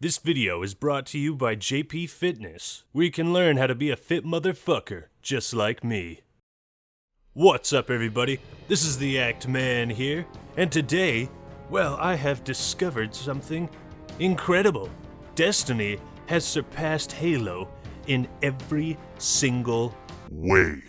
This video is brought to you by JP Fitness, where you can learn how to be a fit motherfucker just like me. What's up, everybody? This is the Act Man here, and today, well, I have discovered something incredible. Destiny has surpassed Halo in every single way.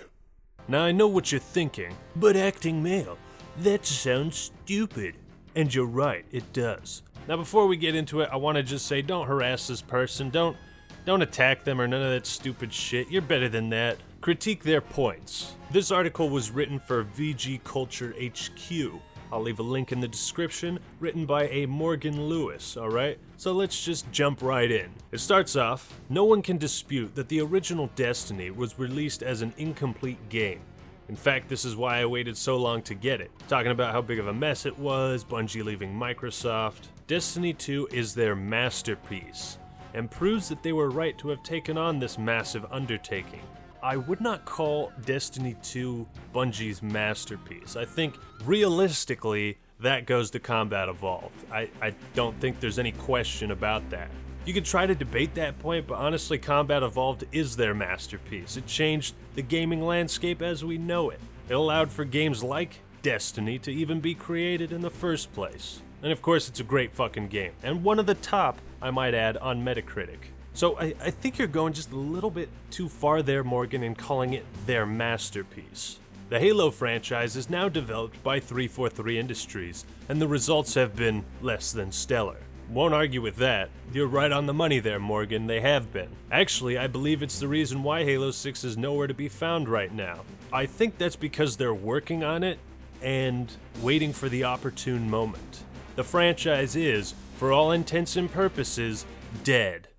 Now, I know what you're thinking, but acting male, that sounds stupid. And you're right, it does. Now, before we get into it, I want to just say, don't harass this person, don't attack them or none of that stupid shit. You're better than that. Critique their points. This article was written for VG Culture HQ. I'll leave a link in the description, written by a Morgan Lewis, alright? So let's just jump right in. It starts off, no one can dispute that the original Destiny was released as an incomplete game. In fact, this is why I waited so long to get it. Talking about how big of a mess it was, Bungie leaving Microsoft. Destiny 2 is their masterpiece, and proves that they were right to have taken on this massive undertaking. I would not call Destiny 2 Bungie's masterpiece. I think, realistically, that goes to Combat Evolved. I don't think there's any question about that. You can try to debate that point, but honestly, Combat Evolved is their masterpiece. It changed the gaming landscape as we know it. It allowed for games like Destiny to even be created in the first place. And of course, it's a great fucking game, and one of the top, I might add, on Metacritic. So I think you're going just a little bit too far there, Morgan, in calling it their masterpiece. The Halo franchise is now developed by 343 Industries, and the results have been less than stellar. Won't argue with that. You're right on the money there, Morgan, they have been. Actually, I believe it's the reason why Halo 6 is nowhere to be found right now. I think that's because they're working on it and waiting for the opportune moment. The franchise is, for all intents and purposes, dead.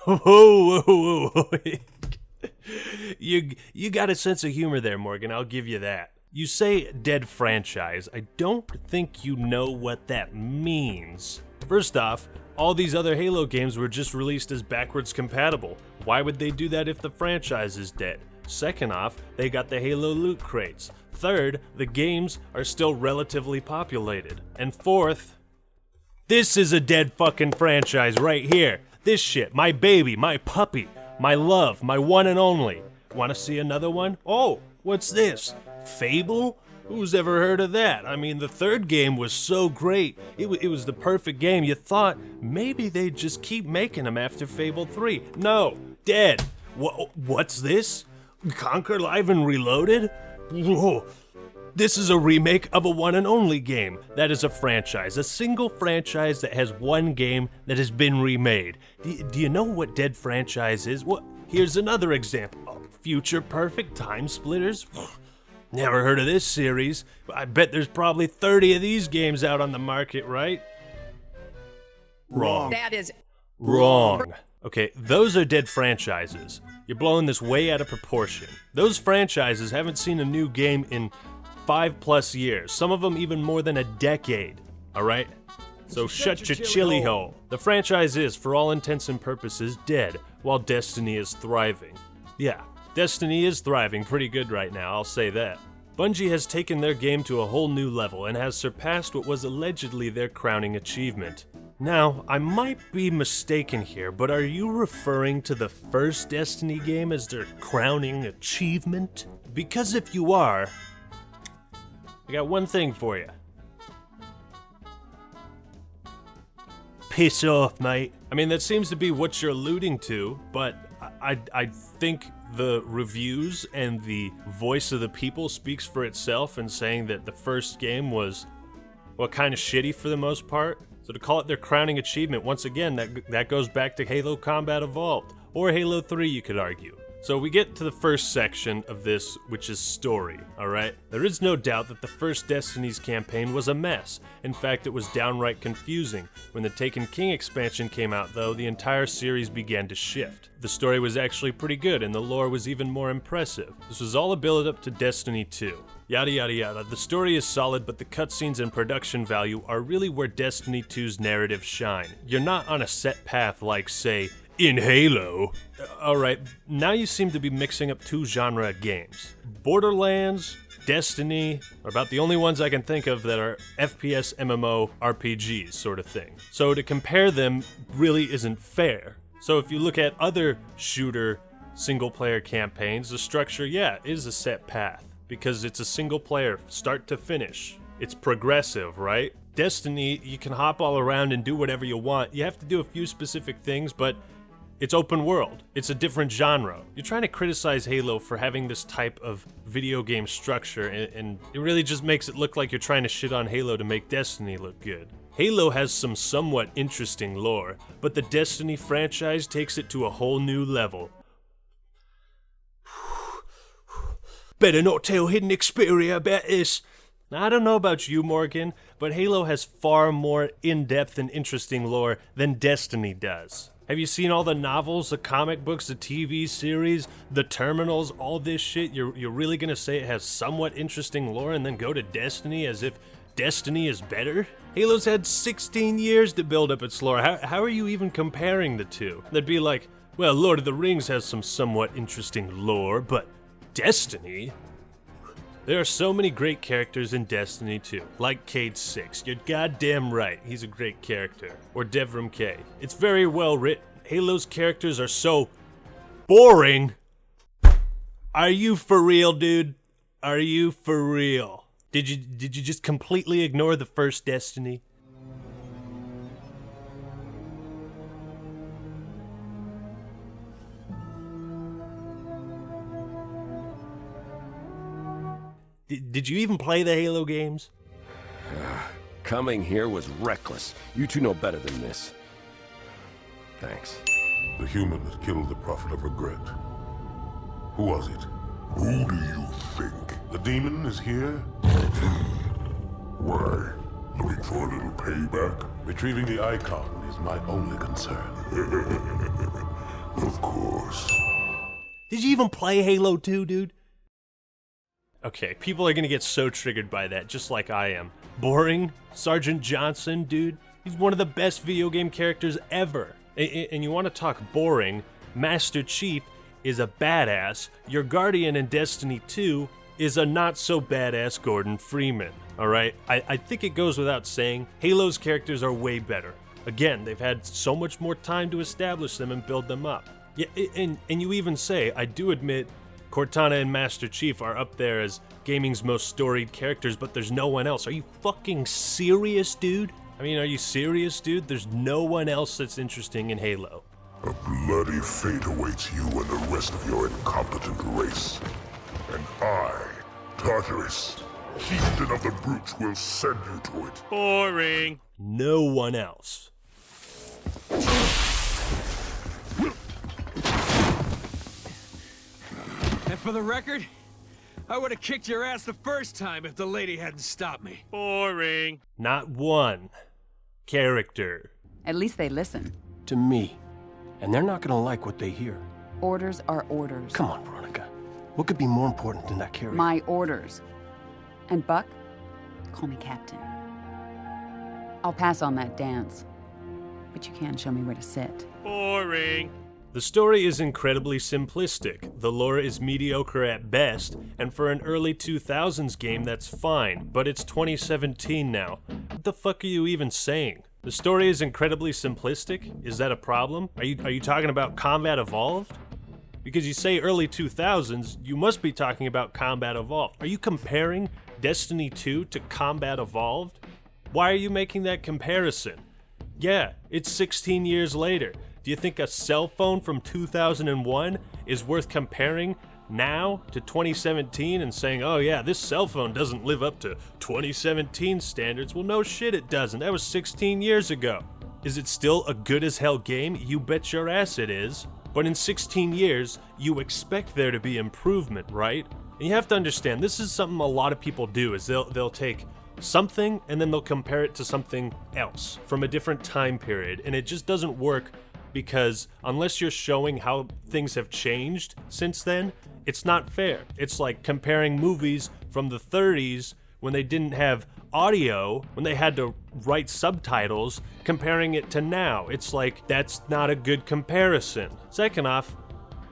Whoa. You got a sense of humor there, Morgan, I'll give you that. You say dead franchise, I don't think you know what that means. First off, all these other Halo games were just released as backwards compatible. Why would they do that if the franchise is dead? Second off, they got the Halo loot crates. Third, the games are still relatively populated. And fourth, this is a dead fucking franchise right here. This shit, my baby, my puppy, my love, my one and only. Wanna see another one? Oh, what's this? Fable? Who's ever heard of that? I mean, the third game was so great. It was the perfect game. You thought maybe they'd just keep making them after Fable 3. No, dead. What's this? Conquer Live and Reloaded? Whoa. This is a remake of a one and only game. That is a franchise, a single franchise that has one game that has been remade. Do you know what dead franchise is? Well, here's another example. Future Perfect Time Splitters? Never heard of this series. I bet there's probably 30 of these games out on the market, right? Wrong. That is wrong. Okay, those are dead franchises. You're blowing this way out of proportion. Those franchises haven't seen a new game in 5+ years, some of them even more than a decade, alright? So shut your chili hole. The franchise is, for all intents and purposes, dead, while Destiny is thriving. Yeah, Destiny is thriving pretty good right now, I'll say that. Bungie has taken their game to a whole new level and has surpassed what was allegedly their crowning achievement. Now, I might be mistaken here, but are you referring to the first Destiny game as their crowning achievement? Because if you are, I got one thing for you. Piss off, mate. I mean, that seems to be what you're alluding to, but I think the reviews and the voice of the people speaks for itself in saying that the first game was, well, kind of shitty for the most part. So to call it their crowning achievement, once again, that goes back to Halo Combat Evolved, or Halo 3, you could argue. So we get to the first section of this, which is story, alright? There is no doubt that the first Destiny's campaign was a mess. In fact, it was downright confusing. When the Taken King expansion came out though, the entire series began to shift. The story was actually pretty good and the lore was even more impressive. This was all a build-up to Destiny 2. Yada yada yada. The story is solid, but the cutscenes and production value are really where Destiny 2's narrative shine. You're not on a set path like, say, in Halo. Alright, now you seem to be mixing up two genre games. Borderlands, Destiny are about the only ones I can think of that are FPS MMO RPGs sort of thing. So to compare them really isn't fair. So if you look at other shooter single player campaigns, the structure, yeah, is a set path. Because it's a single player, start to finish. It's progressive, right? Destiny, you can hop all around and do whatever you want. You have to do a few specific things, but it's open world. It's a different genre. You're trying to criticize Halo for having this type of video game structure, and it really just makes it look like you're trying to shit on Halo to make Destiny look good. Halo has some somewhat interesting lore, but the Destiny franchise takes it to a whole new level. Better not tell Hidden Xperia about this. Now, I don't know about you, Morgan, but Halo has far more in-depth and interesting lore than Destiny does. Have you seen all the novels, the comic books, the TV series, the terminals, all this shit? You're really gonna say it has somewhat interesting lore and then go to Destiny as if Destiny is better? Halo's had 16 years to build up its lore. How are you even comparing the two? They'd be like, well, Lord of the Rings has some somewhat interesting lore, but Destiny? There are so many great characters in Destiny 2, like Cade 6. You're goddamn right, he's a great character. Or Devrim K. It's very well written. Halo's characters are so boring. Are you for real, dude? Are you for real? Did you just completely ignore the first Destiny? Did you even play the Halo games? Coming here was reckless. You two know better than this. Thanks. The human that killed the Prophet of Regret. Who was it? Who do you think? The demon is here? Why? Looking for a little payback? Retrieving the icon is my only concern. Of course. Did you even play Halo 2, dude? Okay, people are gonna get so triggered by that, just like I am. Boring? Sergeant Johnson, dude? He's one of the best video game characters ever. And you want to talk boring? Master Chief is a badass. Your Guardian in Destiny 2 is a not-so-badass Gordon Freeman, alright? I think it goes without saying, Halo's characters are way better. Again, they've had so much more time to establish them and build them up. Yeah, and you even say, I do admit, Cortana and Master Chief are up there as gaming's most storied characters, but there's no one else. Are you fucking serious, dude? I mean, are you serious, dude? There's no one else that's interesting in Halo. A bloody fate awaits you and the rest of your incompetent race. And I, Tartarus, chieftain of the brutes, will send you to it. Boring. No one else. And for the record, I would have kicked your ass the first time if the lady hadn't stopped me. Boring. Not one character. At least they listen. To me. And they're not gonna like what they hear. Orders are orders. Come on, Veronica. What could be more important than that carrier? My orders. And Buck, call me Captain. I'll pass on that dance. But you can show me where to sit. Boring. The story is incredibly simplistic, the lore is mediocre at best, and for an early 2000s game that's fine, but it's 2017 now. What the fuck are you even saying? The story is incredibly simplistic? Is that a problem? Are you talking about Combat Evolved? Because you say early 2000s, you must be talking about Combat Evolved. Are you comparing Destiny 2 to Combat Evolved? Why are you making that comparison? Yeah, it's 16 years later. Do you think a cell phone from 2001 is worth comparing now to 2017 and saying, oh yeah, this cell phone doesn't live up to 2017 standards? Well, no shit it doesn't. That was 16 years ago. Is it still a good as hell game? You bet your ass it is. But in 16 years, you expect there to be improvement, right? And you have to understand, this is something a lot of people do, is they'll take something and then they'll compare it to something else from a different time period. And it just doesn't work because unless you're showing how things have changed since then, it's not fair. It's like comparing movies from the 30s when they didn't have audio, when they had to write subtitles, comparing it to now. It's like, that's not a good comparison. Second off,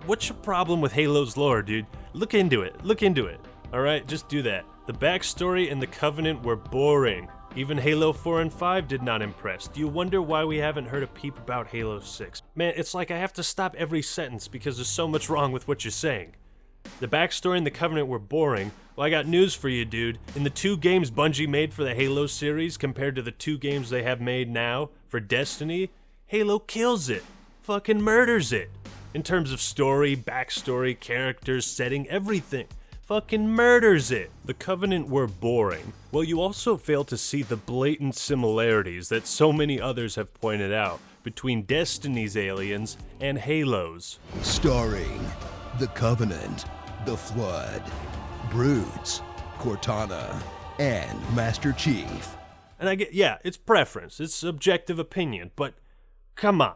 what's your problem with Halo's lore, dude? Look into it. Look into it. Alright, just do that. The backstory and the Covenant were boring. Even Halo 4 and 5 did not impress. Do you wonder why we haven't heard a peep about Halo 6? Man, it's like I have to stop every sentence because there's so much wrong with what you're saying. The backstory and the Covenant were boring. Well, I got news for you, dude. In the 2 games Bungie made for the Halo series compared to the 2 games they have made now for Destiny, Halo kills it. Fucking murders it. In terms of story, backstory, characters, setting, everything. Fucking murders it. The Covenant were boring. Well, you also fail to see the blatant similarities that so many others have pointed out between Destiny's aliens and Halo's. Starring The Covenant, The Flood, Brutes, Cortana, and Master Chief. And I get, yeah, it's preference, it's subjective opinion, but come on.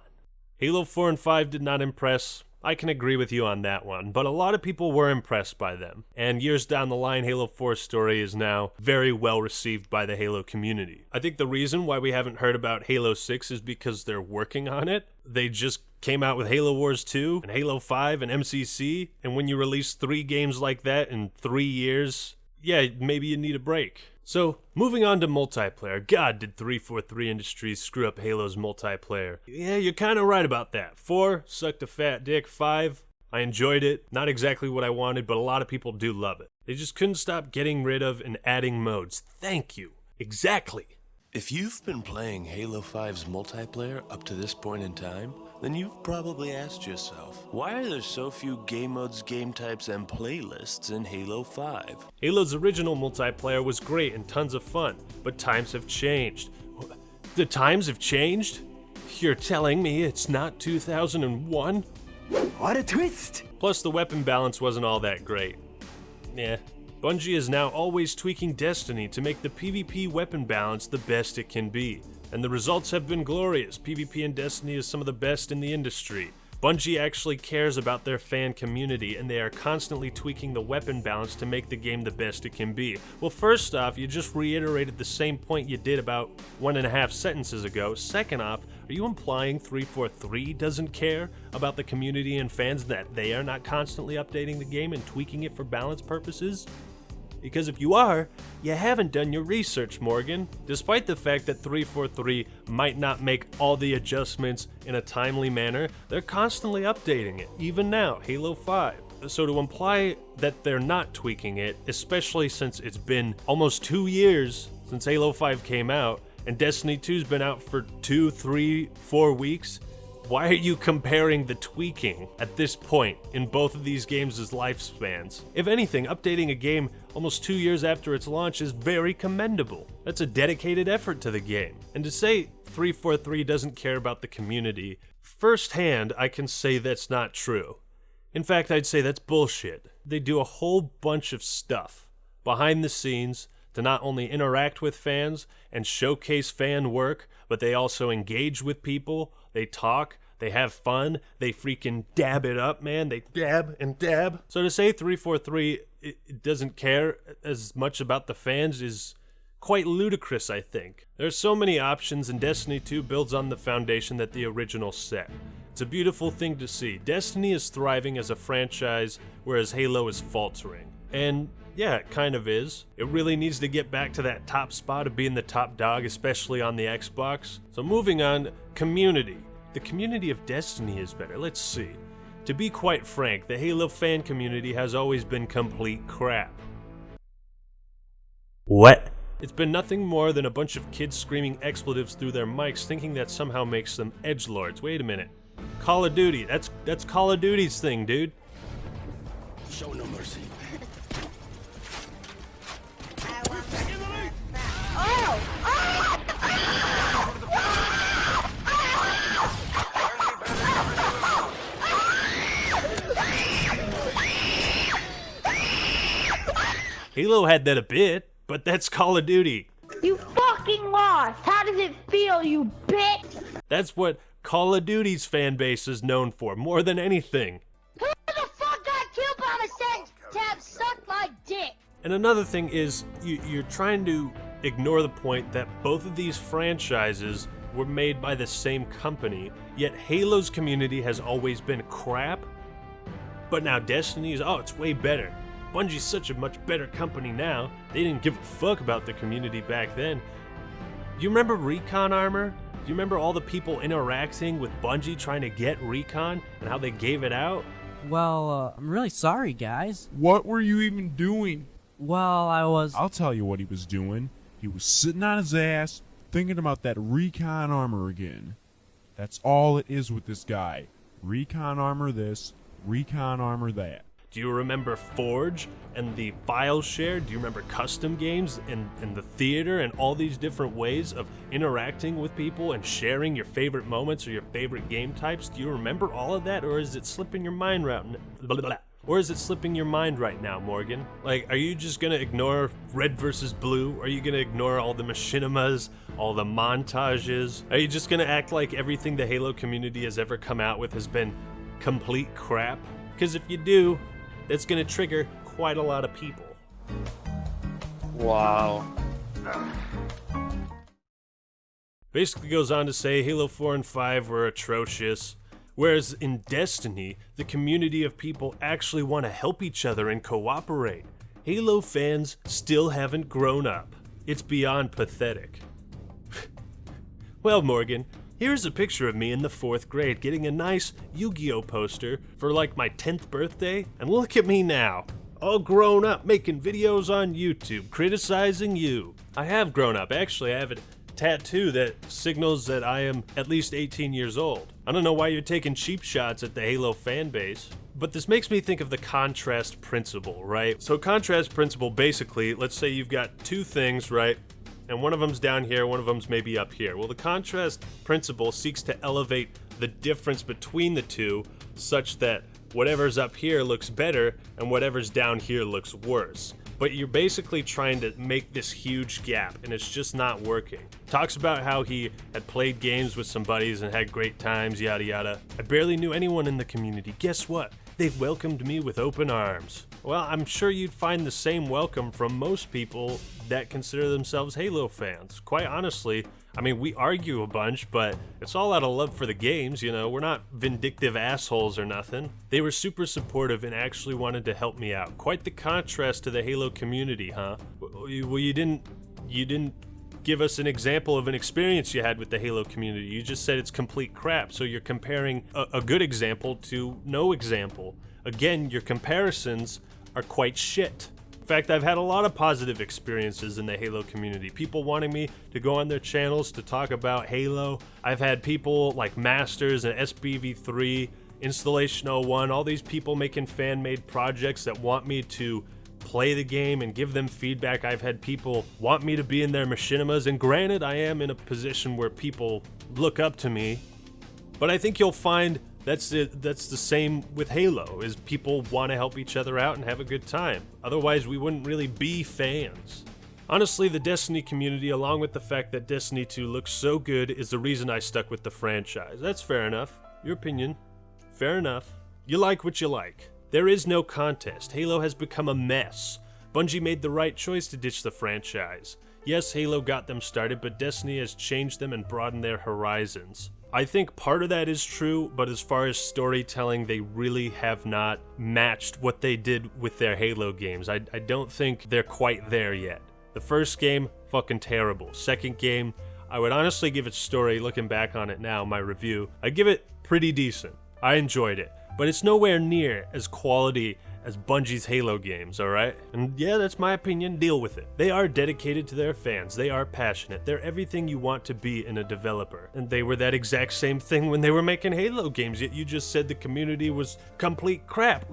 Halo 4 and 5 did not impress. I can agree with you on that one, but a lot of people were impressed by them. And years down the line, Halo 4's story is now very well received by the Halo community. I think the reason why we haven't heard about Halo 6 is because they're working on it. They just came out with Halo Wars 2 and Halo 5 and MCC, and when you release 3 games like that in 3 years, yeah, maybe you need a break. So, moving on to multiplayer. God, did 343 Industries screw up Halo's multiplayer. Yeah, you're kind of right about that. 4, sucked a fat dick. 5, I enjoyed it. Not exactly what I wanted, but a lot of people do love it. They just couldn't stop getting rid of and adding modes. Thank you. Exactly. If you've been playing Halo 5's multiplayer up to this point in time, then you've probably asked yourself, why are there so few game modes, game types, and playlists in Halo 5? Halo's original multiplayer was great and tons of fun, but times have changed. The times have changed? You're telling me it's not 2001? What a twist! Plus, the weapon balance wasn't all that great. Yeah. Bungie is now always tweaking Destiny to make the PvP weapon balance the best it can be. And the results have been glorious. PvP in Destiny is some of the best in the industry. Bungie actually cares about their fan community, and they are constantly tweaking the weapon balance to make the game the best it can be. Well, first off, you just reiterated the same point you did about 1.5 sentences ago. Second off, are you implying 343 doesn't care about the community and fans, that they are not constantly updating the game and tweaking it for balance purposes? Because if you are, you haven't done your research, Morgan. Despite the fact that 343 might not make all the adjustments in a timely manner, they're constantly updating it, even now, Halo 5. So to imply that they're not tweaking it, especially since it's been almost 2 years since Halo 5 came out, and Destiny 2's been out for 2, 3, 4 weeks, why are you comparing the tweaking at this point in both of these games' lifespans? If anything, updating a game almost 2 years after its launch is very commendable. That's a dedicated effort to the game. And to say 343 doesn't care about the community, firsthand, I can say that's not true. In fact, I'd say that's bullshit. They do a whole bunch of stuff behind the scenes to not only interact with fans and showcase fan work, but they also engage with people, they talk, they have fun, they freaking dab it up, man. They dab and dab. So to say 343 it doesn't care as much about the fans is quite ludicrous, I think. There's so many options, and Destiny 2 builds on the foundation that the original set. It's a beautiful thing to see. Destiny is thriving as a franchise, whereas Halo is faltering. And yeah, it kind of is. It really needs to get back to that top spot of being the top dog, especially on the Xbox. So moving on, community. The community of Destiny is better. Let's see. To be quite frank, the Halo fan community has always been complete crap. What? It's been nothing more than a bunch of kids screaming expletives through their mics, thinking that somehow makes them edgelords. Wait a minute. Call of Duty. That's Call of Duty's thing, dude. Show no mercy. Halo had that a bit, but that's Call of Duty. You fucking lost! How does it feel, you bitch? That's what Call of Duty's fan base is known for, more than anything. Who the fuck got killed by a sex tab? Suck my dick! And another thing is, you're trying to ignore the point that both of these franchises were made by the same company, yet Halo's community has always been crap. But now Destiny's, it's way better. Bungie's such a much better company now. They didn't give a fuck about the community back then. Do you remember Recon Armor? Do you remember all the people interacting with Bungie trying to get Recon and how they gave it out? Well, I'm really sorry, guys. What were you even doing? Well, I'll tell you what he was doing. He was sitting on his ass, thinking about that Recon Armor again. That's all it is with this guy. Recon Armor this, Recon Armor that. Do you remember Forge and the file share? Do you remember custom games and the theater and all these different ways of interacting with people and sharing your favorite moments or your favorite game types? Do you remember all of that, or is it slipping your mind right now? Or is it slipping your mind right now, Morgan? Like, are you just gonna ignore Red versus Blue? Are you gonna ignore all the machinimas, all the montages? Are you just gonna act like everything the Halo community has ever come out with has been complete crap? Because if you do, that's gonna trigger quite a lot of people. Wow. Basically goes on to say Halo 4 and 5 were atrocious, whereas in Destiny, the community of people actually want to help each other and cooperate. Halo fans still haven't grown up. It's beyond pathetic. Well, Morgan, here's a picture of me in the 4th grade getting a nice Yu-Gi-Oh poster for like my 10th birthday, and look at me now, all grown up making videos on YouTube criticizing you. I have grown up. Actually, I have a tattoo that signals that I am at least 18 years old. I don't know why you're taking cheap shots at the Halo fan base, but this makes me think of the contrast principle, right? So contrast principle, basically, let's say you've got two things, right? And one of them's down here, one of them's maybe up here. Well, the contrast principle seeks to elevate the difference between the two such that whatever's up here looks better and whatever's down here looks worse. But you're basically trying to make this huge gap, and it's just not working. Talks about how he had played games with some buddies and had great times, yada yada. I barely knew anyone in the community. Guess what? They welcomed me with open arms. Well, I'm sure you'd find the same welcome from most people that consider themselves Halo fans. Quite honestly, I mean, we argue a bunch, but it's all out of love for the games, you know? We're not vindictive assholes or nothing. They were super supportive and actually wanted to help me out. Quite the contrast to the Halo community, huh? Well, you didn't give us an example of an experience you had with the Halo community. You just said it's complete crap, so you're comparing a good example to no example. Again, your comparisons are quite shit. In fact, I've had a lot of positive experiences in the Halo community. People wanting me to go on their channels to talk about Halo. I've had people like Masters and SBV3, Installation 01, all these people making fan-made projects that want me to play the game and give them feedback. I've had people want me to be in their machinimas, and granted, I am in a position where people look up to me, but I think you'll find that's the same with Halo, is people want to help each other out and have a good time. Otherwise, we wouldn't really be fans. Honestly, the Destiny community, along with the fact that Destiny 2 looks so good, is the reason I stuck with the franchise. That's fair enough. Your opinion. Fair enough. You like what you like. There is no contest. Halo has become a mess. Bungie made the right choice to ditch the franchise. Yes, Halo got them started, but Destiny has changed them and broadened their horizons. I think part of that is true, but as far as storytelling, they really have not matched what they did with their Halo games. I don't think they're quite there yet. The first game, fucking terrible. Second game, I would honestly give it story, looking back on it now, my review, I'd give it pretty decent. I enjoyed it, but it's nowhere near as quality as Bungie's Halo games, alright? And yeah, that's my opinion, deal with it. They are dedicated to their fans, they are passionate, they're everything you want to be in a developer. And they were that exact same thing when they were making Halo games, yet you just said the community was complete crap.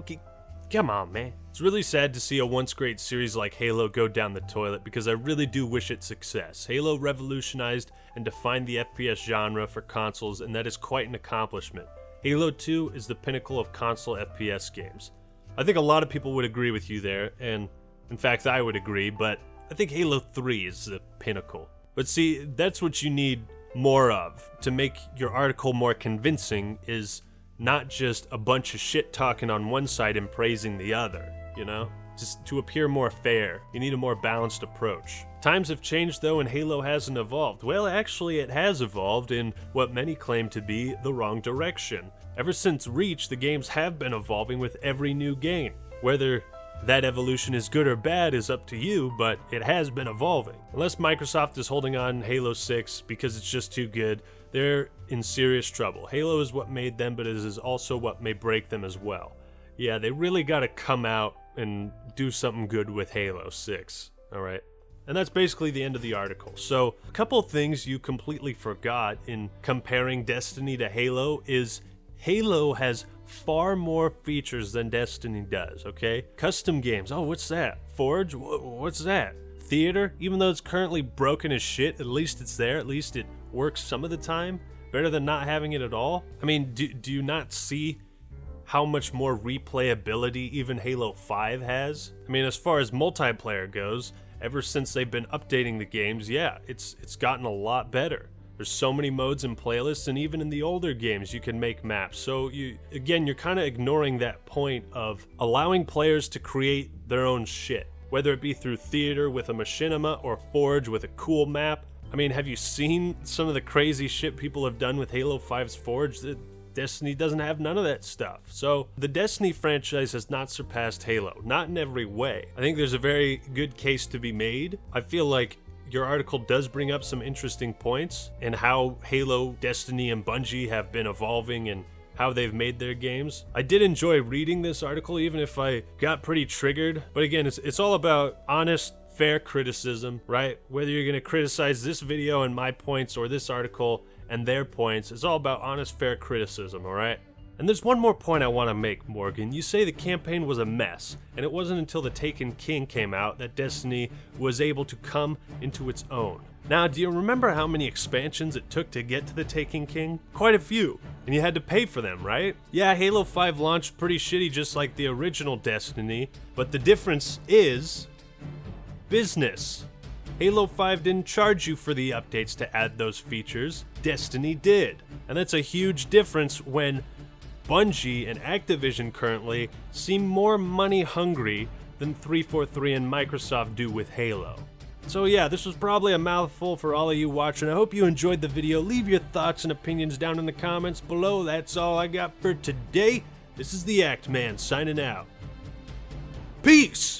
Come on, man. It's really sad to see a once great series like Halo go down the toilet, because I really do wish it success. Halo revolutionized and defined the FPS genre for consoles, and that is quite an accomplishment. Halo 2 is the pinnacle of console FPS games. I think a lot of people would agree with you there, and In fact, I would agree, but I think Halo 3 is the pinnacle. But see, that's what you need more of to make your article more convincing, is not just a bunch of shit talking on one side and praising the other, you know? Just to appear more fair, you need a more balanced approach. Times have changed though, and Halo hasn't evolved. Well, actually it has evolved in what many claim to be the wrong direction. Ever since Reach, the games have been evolving with every new game. Whether that evolution is good or bad is up to you, but it has been evolving. Unless Microsoft is holding on Halo 6 because it's just too good, they're in serious trouble. Halo is what made them, but it is also what may break them as well. Yeah, they really gotta come out and do something good with Halo 6, alright? And that's basically the end of the article. So, a couple things you completely forgot in comparing Destiny to Halo is Halo has far more features than Destiny does, okay? Custom games, oh, what's that? Forge, what's that? Theater, even though it's currently broken as shit, at least it's there, at least it works some of the time. Better than not having it at all. I mean, do you not see how much more replayability even Halo 5 has? I mean, as far as multiplayer goes, ever since they've been updating the games, yeah, it's gotten a lot better. There's so many modes and playlists, and even in the older games you can make maps. So you're kind of ignoring that point of allowing players to create their own shit, whether it be through theater with a machinima or Forge with a cool map. I mean, have you seen some of the crazy shit people have done with Halo 5's Forge? Destiny doesn't have none of that stuff. So the Destiny franchise has not surpassed Halo, not in every way. I think there's a very good case to be made. I feel like your article does bring up some interesting points and how Halo, Destiny, and Bungie have been evolving and how they've made their games. I did enjoy reading this article, even if I got pretty triggered. But again, it's all about honest, fair criticism, right? Whether you're gonna criticize this video and my points or this article and their points, it's all about honest, fair criticism, all right? And there's one more point I want to make, Morgan. You say the campaign was a mess, and it wasn't until The Taken King came out that Destiny was able to come into its own. Now, do you remember how many expansions it took to get to The Taken King? Quite a few, and you had to pay for them, right? Yeah, Halo 5 launched pretty shitty just like the original Destiny, but the difference is business. Halo 5 didn't charge you for the updates to add those features. Destiny did. And that's a huge difference when Bungie and Activision currently seem more money hungry than 343 and Microsoft do with Halo. So yeah, this was probably a mouthful for all of you watching. I hope you enjoyed the video. Leave your thoughts and opinions down in the comments below. That's all I got for today. This is the Act Man signing out. Peace!